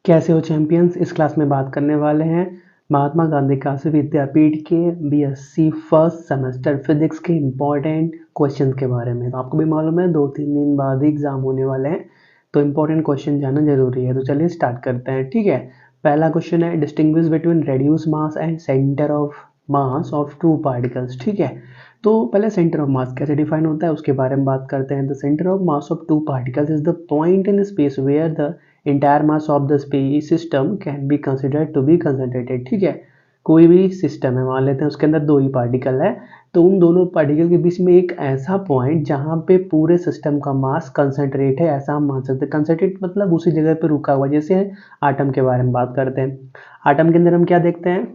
कैसे हो चैंपियंस। इस क्लास में बात करने वाले हैं महात्मा गांधी काशी विद्यापीठ के बीएससी फर्स्ट सेमेस्टर फिजिक्स के इम्पोर्टेंट क्वेश्चंस के बारे में। तो आपको भी मालूम है 2-3 दिन बाद ही एग्जाम होने वाले हैं, तो इम्पोर्टेंट क्वेश्चन जानना जरूरी है। तो चलिए स्टार्ट करते हैं। ठीक है, पहला क्वेश्चन है distinguish between reduce mass and centre of mass of two particles. ठीक है, तो पहले सेंटर ऑफ मास कैसे डिफाइन होता है उसके बारे में बात करते हैं। The centre of mass of two particles is the point in space where the entire mass of the space system can be considered to be concentrated. ठीक है, कोई भी सिस्टम है, मान लेते हैं उसके अंदर दो ही पार्टिकल है, तो उन दोनों पार्टिकल के बीच में एक ऐसा पॉइंट जहाँ पे पूरे सिस्टम का मास कंसंट्रेट है, ऐसा हम मान सकते हैं। कंसंट्रेट मतलब उसी जगह पे रुका हुआ। जैसे आटम के बारे में बात करते हैं, आटम के अंदर हम क्या देखते हैं,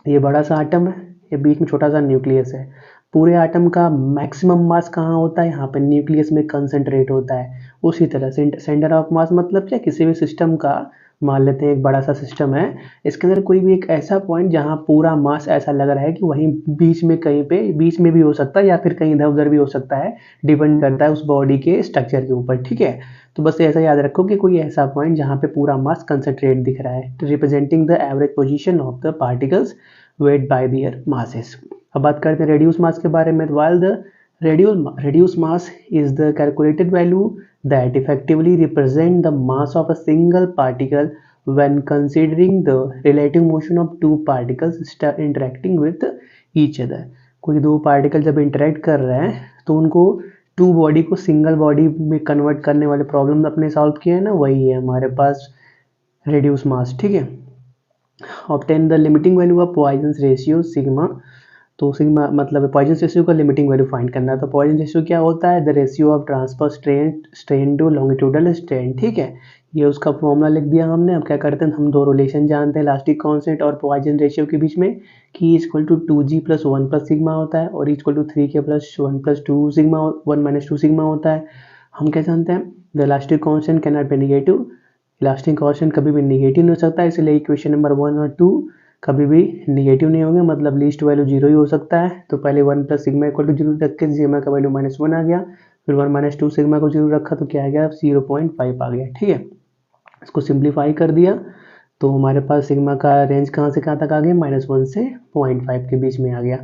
ये बड़ा सा आटम है, ये बीच में छोटा सा न्यूक्लियस है। पूरे आटम का मैक्सिमम मास कहाँ होता है, यहाँ पे न्यूक्लियस में कंसंट्रेट होता है। उसी तरह से सेंटर ऑफ मास मतलब क्या, किसी भी सिस्टम का, मान लेते हैं एक बड़ा सा सिस्टम है, इसके अंदर कोई भी एक ऐसा पॉइंट जहाँ पूरा मास ऐसा लग रहा है कि वहीं बीच में, कहीं पे बीच में भी हो सकता है या फिर कहीं इधर उधर भी हो सकता है, डिपेंड करता है उस बॉडी के स्ट्रक्चर के ऊपर। ठीक है, तो बस ऐसा याद रखो कि कोई ऐसा पॉइंट जहाँ पे पूरा मास कंसंट्रेट दिख रहा है, representing the average position of the particles weight by there masses. अब बात करते हैं रेड्यूस मास के बारे में। while the reduced mass is the calculated value that effectively represent the mass of a single particle when considering the relative motion of two particles interacting with each other। कोई दो particle जब interact कर रहे हैं तो उनको to body को single body में कन्वर्ट करने वाले प्रॉब्लम अपने सॉल्व किए हैं ना, वही है हमारे पास रेड्यूस मास। ठीक है, obtain the limiting value of Poisson ratio sigma. तो सिग्मा मतलब पॉइजन रेशियो का लिमिटिंग वैल्यू फाइंड करना है। तो पॉइजन रेशियो क्या होता है, the ratio of transverse strain to longitudinal strain. ठीक है, ये उसका फॉर्मूला लिख दिया हमने। अब क्या करते हैं, हम दो रिलेशन जानते हैं इलास्टिक कांस्टेंट और पॉइजन रेशियो के बीच में, कि इक्वल टू 2g + 1 + सिग्मा होता है और equal to 3k + 1 + 2 sigma 1 - 2 sigma होता है। हम क्या जानते हैं, the elastic constant can not be negative. Elastic constant कभी भी नेगेटिव नहीं हो सकता, इसलिए इक्वेशन नंबर 1 और 2 कभी भी नेगेटिव नहीं होंगे, मतलब लीस्ट वैल्यू 0 ही हो सकता है। तो पहले 1 + सिग्मा = 0 रख के सिग्मा का वैल्यू -1 आ गया, फिर 1 - 2 सिग्मा को 0 रखा तो क्या आ गया, 0.5 आ गया। ठीक है, इसको सिंप्लीफाई कर दिया तो हमारे पास सिग्मा का रेंज कहाँ से कहाँ तक आ गया, -1 से 0.5 के बीच में आ गया।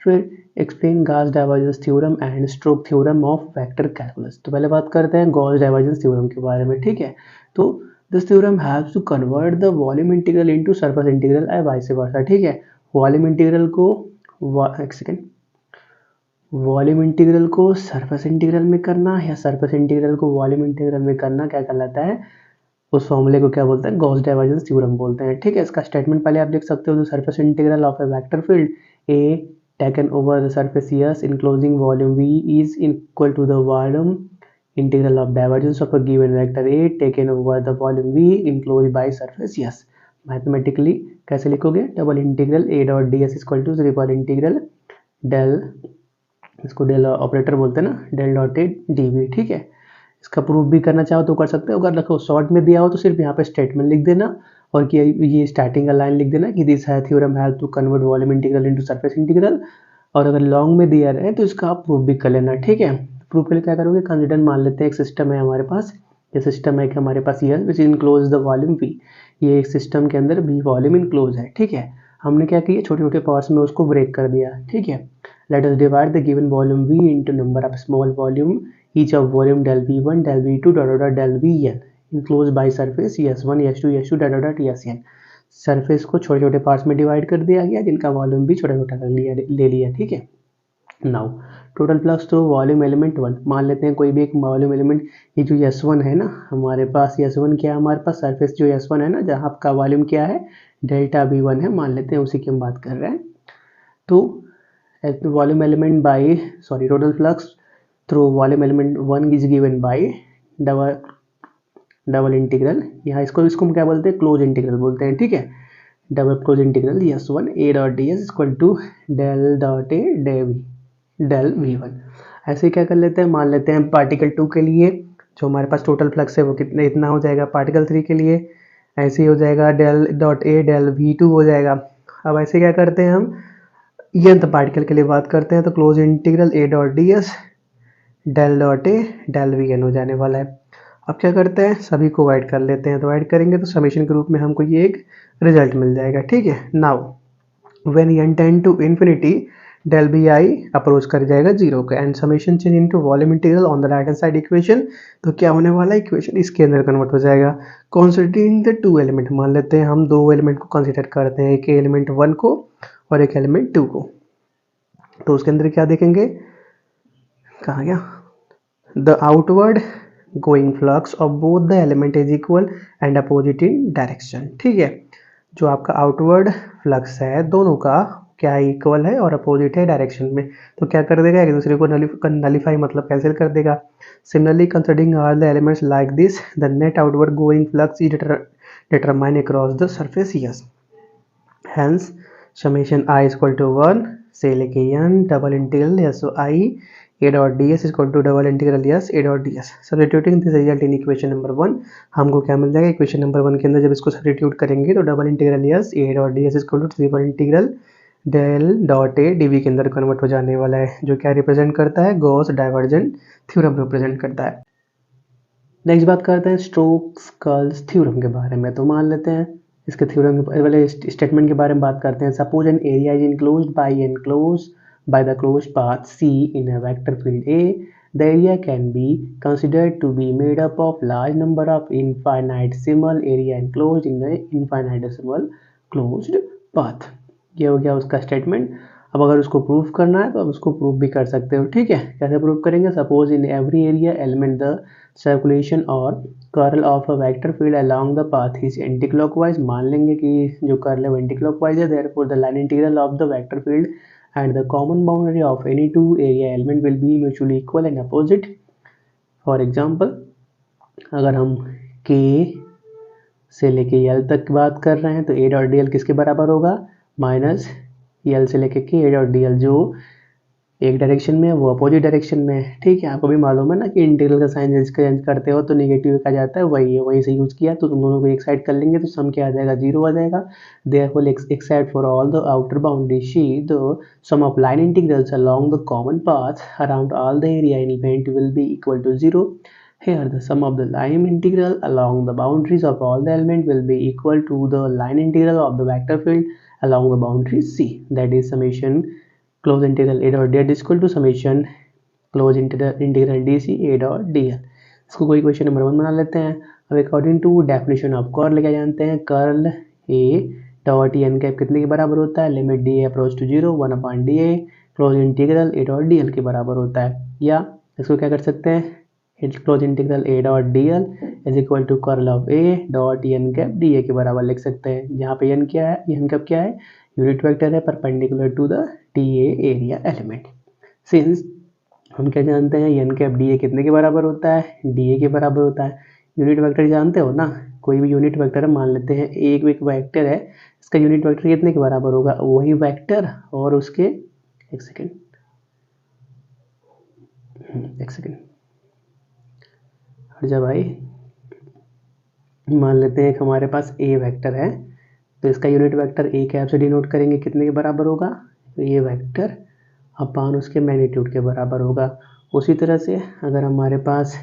फिर explain Gauss divergence theorem and Stokes theorem of vector calculus. तो पहले बात करते हैं गॉस डाइवर्जेंस थ्योरम के बारे में। ठीक है, तो this theorem haves to convert the volume integral into surface integral and vice versa. ठीक है, वॉल्यूम इंटीग्रल को वॉल्यूम इंटीग्रल को सरफेस इंटीग्रल में करना या सरफेस इंटीग्रल को वॉल्यूम इंटीग्रल में करना क्या कहलाता है, उस फॉर्मूले को क्या बोलते हैं, गॉस डाइवर्जेंस थ्योरम बोलते हैं। ठीक है, इसका स्टेटमेंट पहले आप लिख सकते हो, the surface integral of a vector field A taken over the surface S enclosing volume V is equal to the volume integral of divergence of a given vector A taken over the volume V enclosed by surface S. Mathematically कैसे लिखोगे, double integral A dot D S equal to triple integral del, इसको del operator बोलते हैं ना, del dot A D V. ठीक है, इसका proof भी करना चाहो तो कर सकते हो। अगर रखो शॉर्ट में दिया हो तो सिर्फ यहाँ पे स्टेटमेंट लिख देना और कि ये स्टार्टिंग का लाइन लिख देना कि दिस है theorem help to convert volume integral into surface integral. और अगर लॉन्ग में दिया रहे तो इसका आप प्रूफ भी कर लेना। ठीक है, प्रूफ के लिए क्या करोगे, कंसिडर मान लेते हैं एक सिस्टम है हमारे पास, ये सिस्टम है कि हमारे पास ये विच इनक्लोज द वॉल्यूम वी, ये एक सिस्टम के अंदर वी वॉल्यूम इनक्लोज है। ठीक है, हमने क्या किया, छोटे छोटे पार्ट्स में उसको ब्रेक कर दिया। ठीक है, let us divide the given volume we into number of small volume each of volume del v1 del v2 del vn enclosed by surface s1 s2 s2 sn। Surface को छोटे छोटे parts में divide कर दिया गया जिनका volume भी छोटा छोटा कर लिया ले लिया। ठीक है, नाउ टोटल फ्लक्स तो वॉल्यूम एलिमेंट 1 मान लेते हैं, कोई भी एक वॉल्यूम एलिमेंट, ये जो s1 है ना हमारे पास, s1 क्या है हमारे पास, सरफेस जो s1 है ना, जहाँ आपका वॉल्यूम क्या है, डेल्टा v1 है, मान लेते हैं उसी की हम बात कर रहे हैं। तो volume element by total flux through volume element 1 is given by double integral, यहाँ इसको हम क्या बोलते हैं, क्लोज इंटीग्रल बोलते हैं। ठीक है, double close integral s1 a dot D S equal to del dot A del v1। ऐसे क्या कर लेते हैं, मान लेते हैं पार्टिकल 2 के लिए जो हमारे पास टोटल फ्लक्स है वो कितने इतना हो जाएगा, पार्टिकल 3 के लिए ऐसे ही हो जाएगा, del dot A del v2 हो जाएगा। अब ऐसे क्या करते हैं, हम nth पार्टिकल के लिए बात करते हैं, तो close integral a dot D S del dot A del V N हो जाने वाला है। अब क्या करते हैं, सभी को ऐड कर लेते हैं। तो ऐड करेंगे तो समेशन के रूप में हमको ये एक रिजल्ट मिल जाएगा। ठीक है, now when n tend to infinity del B I approach कर जाएगा जीरो के and summation change into volume integral on the right hand side equation. तो क्या होने वाला है, इक्वेशन इसके अंदर कन्वर्ट हो जाएगा। कंसीडरिंग द टू एलिमेंट, मान लेते हैं हम दो एलिमेंट को कंसीडर करते हैं, एक एलिमेंट 1 को और एक एलिमेंट 2 को। तो उसके अंदर क्या देखेंगे, कहाँ गया, the outward going flux of both the element is equal and opposite in direction. ठीक है, जो आपका आउटवर्ड फ्लक्स है दोनों का क्या इक्वल है और अपोजिट है डायरेक्शन में। तो क्या कर देगा, एक दूसरे को नलीफाई मतलब कैंसिल कर देगा। Similarly considering all the elements like this the net outward going flux is determine across the surface yes. Hence summation I equal to 1 से लेके n double integral S I a dot ds is equal to double integral s a dot ds। Substituting this result in equation number 1 हमको क्या मिल जाएगा, equation number 1 के अंदर जब इसको substitute करेंगे तो double integral s a dot ds is equal to triple integral del dot A dv के अंदर कन्वर्ट हो जाने वाला है, जो क्या रिप्रेजेंट करता है, गॉस डाइवर्जेंट थ्योरम रिप्रेजेंट करता है। नेक्स्ट बात करते हैं स्टोक्स कर्ल्स थ्योरम के बारे में। तो मान लेते हैं इसके थ्योरम वाले स्टेटमेंट के बारे में बात करते हैं। Suppose an area is enclosed by the closed path C in a vector field A, the area can be considered to be made up of large number of infinitesimal area enclosed in a infinitesimal closed path। ये हो गया उसका statement. अब अगर उसको proof करना है तो आप उसको प्रूफ भी कर सकते हो। ठीक है, कैसे प्रूफ करेंगे, suppose in every area element the circulation और curl of a vector field along the path is anti clockwise. मान लेंगे कि जो कर्ल है वो एंटी क्लॉकवाइज है, therefore the line integral of the vector field and the common boundary of any two area element will be mutually equal and opposite। For example, अगर हम K से लेके L तक बात कर रहे हैं तो A डॉट डी एल किसके बराबर होगा, माइनस L से लेके K डॉट डी एल, जो एक डायरेक्शन में है वो अपोजिट डायरेक्शन में है। ठीक है, आपको भी मालूम है ना कि इंटीग्रल का साइन चेंज करते हो तो नेगेटिव का जाता है, वही है, वहीं से यूज किया। तो तुम दोनों को एक साइड कर लेंगे तो सम क्या आ जाएगा, जीरो आ जाएगा। देयरफॉर एक side for all the outer boundary she the sum of line integrals along the common path around all the area element will be equal to zero. Here the sum of the line integral along the boundaries of all the element will be equal to the line integral of the vector field along the boundary C, that is summation close integral a dot dl is equal to summation close integral dc a dot dl। इसको कोई question number 1 बना लेते हैं। अब according to definition of curl क्या जानते हैं, curl A dot N cap कितने के बराबर होता है, limit D A approach to zero 1 upon D A close integral A dot D L के बराबर होता है। या इसको क्या कर सकते हैं, close integral A dot D L is equal to curl of A dot N cap D A के बराबर लिख सकते हैं, जहाँ पे एन क्या है, एन कैप क्या है, यूनिट वेक्टर है perpendicular to the D A area element. Since हम क्या जानते हैं, एन कैप डी ए कितने के बराबर होता है, डी ए के बराबर होता है। यूनिट वेक्टर जानते हो ना, कोई भी यूनिट वेक्टर मान लेते हैं एक वेक्टर है, इसका यूनिट वेक्टर कितने के बराबर होगा, वही वेक्टर और उसके एक सेकेंड हट जा भाई, मान लेते हैं कि हमारे पास ए वेक्टर है तो इसका यूनिट वेक्टर ए कैप से डिनोट करेंगे, कितने के बराबर होगा, तो ये वेक्टर अपान उसके मैग्नीट्यूड के बराबर होगा। उसी तरह से अगर हमारे पास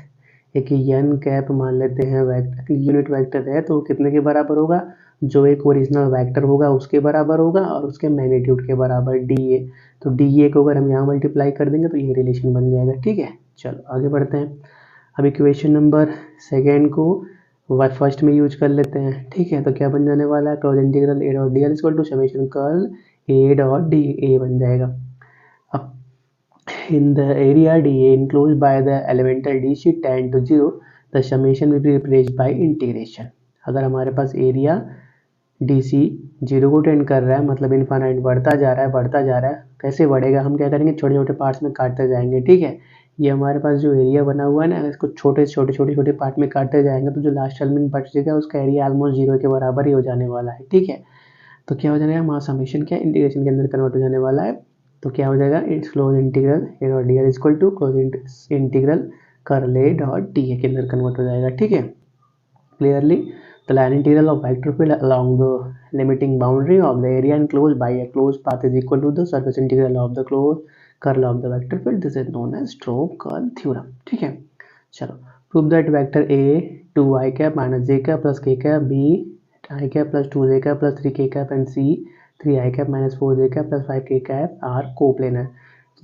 एक एन कैप मान लेते हैं यूनिट वेक्टर है तो कितने के बराबर होगा, जो एक ओरिजिनल वेक्टर होगा उसके बराबर होगा और उसके मैग्नीट्यूड के बराबर डी ए। तो डी ए को अगर हम यहाँ मल्टीप्लाई कर देंगे तो ये रिलेशन बन जाएगा। ठीक है, चलो आगे बढ़ते हैं। अब इक्वेशन नंबर 2 को फर्स्ट में यूज कर लेते हैं। ठीक है, तो क्या बन जाने वाला है, close integral A dot D L equal to summation curl A dot D A बन जाएगा। अब in the area D A enclose by the elemental D C tend to zero the summation will be replaced by integration. अगर हमारे पास area D C zero को tend कर रहा है मतलब इनफाइनाइट बढ़ता जा रहा है, कैसे बढ़ेगा, हम क्या करेंगे, छोटे छोटे पार्ट्स में काटते जाएंगे। ठीक है, ये हमारे पास जो एरिया बना हुआ है ना, इसको छोटे पार्ट में काटते जाएंगे तो जो लास्ट एलिमेंट बचेगा उसका एरिया ऑलमोस्ट जीरो के बराबर ही हो जाने वाला है। ठीक है, तो क्या हो जाएगा, हमारा समेशन क्या इंटीग्रेशन के अंदर कन्वर्ट हो जाने वाला है। तो क्या हो जाएगा, it's close integral A dot D L equal to close integral curl A dot D A के अंदर कन्वर्ट हो जाएगा। ठीक है, clearly the line integral of vector field along the limiting boundary of the area enclosed by a closed path is equal to the surface integral of the close curl of the vector field, this is known as Stokes curl theorem. ठीक है, चलो prove that vector A 2i cap minus J cap plus K cap B i cap plus 2j cap plus 3k cap and C 3i cap minus 4j cap plus 5k cap are coplanar.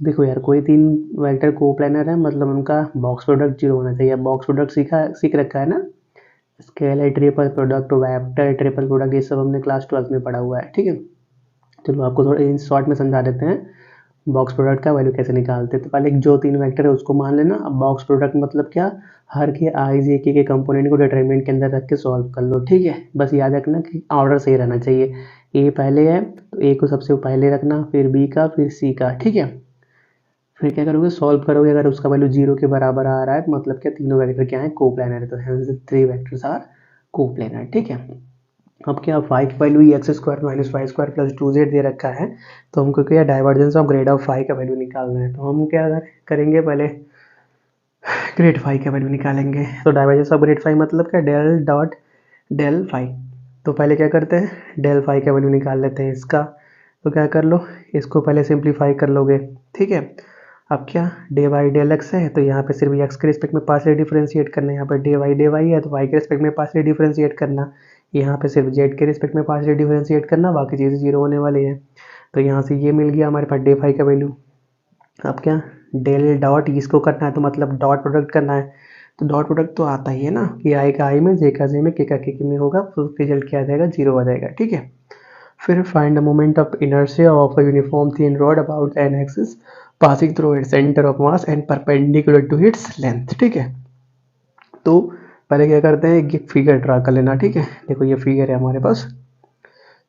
देखो यार, कोई तीन vector coplanar है, मतलब उनका box product 0 होना चाहिए। Box product सीख रखा है ना, scalar triple product, vector triple product, ये सब हमने क्लास 12 में पढ़ा हुआ है। ठीक है, चलो आपको थोड़ा इन शॉर्ट में समझा देते हैं बॉक्स प्रोडक्ट का वैल्यू कैसे निकालते हैं। तो पहले जो तीन वेक्टर है उसको मान लेना। अब बॉक्स प्रोडक्ट मतलब क्या, हर के आईज एक के कंपोनेंट को डिटरमिनेंट के अंदर रख के सॉल्व कर लो। ठीक है, बस याद रखना कि ऑर्डर सही रहना चाहिए। ए पहले है तो ए को सबसे पहले रखना, फिर बी का, फिर सी का। ठीक है, फिर क्या करोगे, सॉल्व करोगे। अगर उसका वैल्यू 0 के बराबर आ रहा है तो मतलब क्या, तीनों वेक्टर क्या है, कोप्लानर है। तो हेंस 3 वेक्टर्स आर कोप्लानर। ठीक है, अब क्या, फाई की value X square minus Y square plus 2z दे रखा है, तो हमको क्या divergence of grad of phi का वैल्यू निकालना है। तो हम क्या करेंगे, पहले ग्रेड फाई का वैल्यू निकालेंगे। तो डाइवर्जेंस ऑफ ग्रेड फाई मतलब क्या, डेल डॉट डेल फाई। तो पहले क्या करते हैं, डेल फाई का वैल्यू निकाल लेते हैं इसका। तो क्या कर लो, इसको पहले सिंप्लीफाई कर लोगे। ठीक है, अब क्या, डे वाई डेल एक्स है, तो यहाँ पे सिर्फ एक्स के रिस्पेक्ट में पार्शियल डिफरेंशिएट करना है। यहाँ पर डे वाई है तो वाई के रिस्पेक्ट में पार्शियल डिफरेंशिएट करना। यहाँ पे सिर्फ जेड के रिस्पेक्ट में पार्शियल डिफरेंशिएट करना, बाकी चीज़ें 0 होने वाली है। तो यहाँ से ये मिल गया हमारे पास डे फाई का वैल्यू। अब क्या, डेल डॉट इसको करना है, तो मतलब डॉट प्रोडक्ट करना है। तो डॉट प्रोडक्ट तो आता ही है ना कि आई का आई में, जे का जे में, के का के में होगा, तो रिजल्ट क्या आ जाएगा, 0 आ जाएगा। ठीक है, फिर find the moment of inertia of a uniform thin rod about an axis passing through its centre of mass and perpendicular to its length. ठीक है, तो पहले क्या करते हैं, एक फिगर ड्रा कर लेना। ठीक है, देखो ये फिगर है हमारे पास।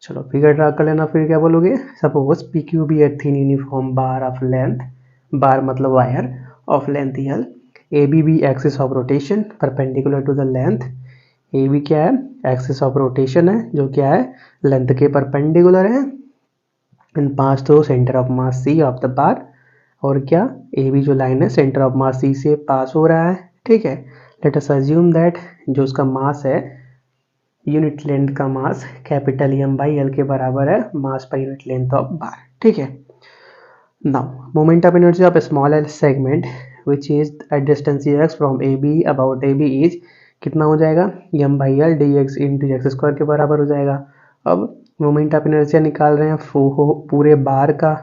चलो फिगर ड्रा कर लेना। फिर क्या बोलोगे, suppose P Q be a thin uniform bar of length, bar मतलब wire of length L, A B axis of rotation perpendicular to the length. A B क्या है, एक्सिस ऑफ रोटेशन है, जो क्या है, लेंथ के परपेंडिकुलर है, and pass through centre of mass C of the bar. और क्या, ए बी जो लाइन है सेंटर ऑफ मास सी से पास हो रहा है। ठीक है, लेट अस अज्यूम दैट जो उसका मास है, यूनिट लेंथ का mass capital M by L के बराबर है मास per unit length of bar. ठीक है, now moment of inertia of small L segment which is at distance X from A B about A B is कितना हो जाएगा, M by L D X into X square के बराबर हो जाएगा। अब मोमेंट ऑफ इनर्शिया निकाल रहे हैं पूरे बार का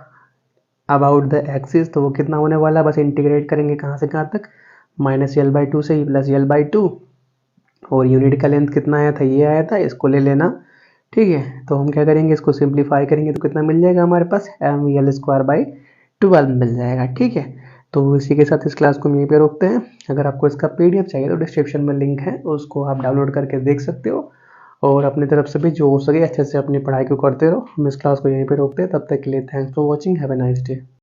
अबाउट द एक्सिस, तो वो कितना होने वाला है, बस इंटीग्रेट करेंगे कहाँ से कहाँ तक, माइनस एल बाई टू से प्लस एल बाई टू, और यूनिट का लेंथ कितना आया था, ये आया था, इसको ले लेना। ठीक है, तो हम क्या करेंगे, इसको सिंप्लीफाई करेंगे तो कितना मिल जाएगा हमारे पास, एम एल स्क्वायर बाई 12 मिल जाएगा। ठीक है, तो इसी के साथ इस क्लास को यहीं पे रोकते हैं। अगर आपको इसका पीडीएफ चाहिए तो डिस्क्रिप्शन में लिंक है, उसको आप डाउनलोड करके देख सकते हो, और अपनी तरफ से भी जो हो सके अच्छे से अपनी पढ़ाई को करते रहो। हम इस क्लास को यहीं पे रोकते हैं, तब तक के लिए thanks for watching, have a nice day.